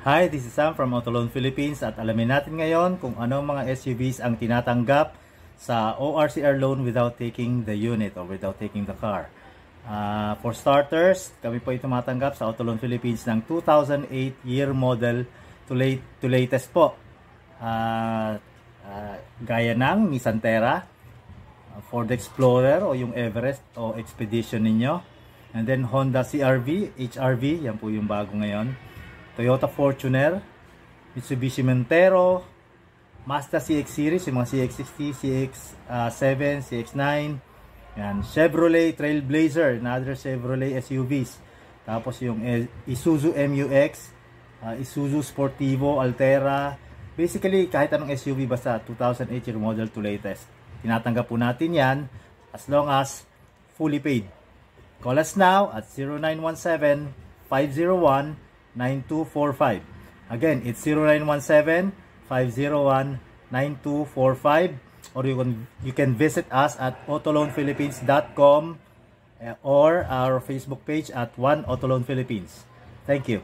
Hi, this is Sam from Autoloan Philippines at alamin natin ngayon kung anong mga SUVs ang tinatanggap sa ORCR loan without taking the unit or without taking the car. For starters, kami po ay tumatanggap sa Autoloan Philippines ng 2008 year model to latest po. Gaya ng Nissan Terra, Ford Explorer o yung Everest o Expedition ninyo. And then Honda CR-V, HR-V, yan po yung bago ngayon. Toyota Fortuner, Mitsubishi Montero, Mazda CX series, yung mga CX-60, CX-7, CX-9, yan. Chevrolet Trailblazer, another Chevrolet SUVs. Tapos yung Isuzu MU-X, Isuzu Sportivo, Altera. Basically, kahit anong SUV basta 2008 year model to latest. Tinatanggap po natin yan as long as fully paid. Call us now at 0917-501-9245. Again, it's 0917-501-9245, or you can visit us at autoloanphilippines.com or our Facebook page at One Autoloan Philippines. Thank you.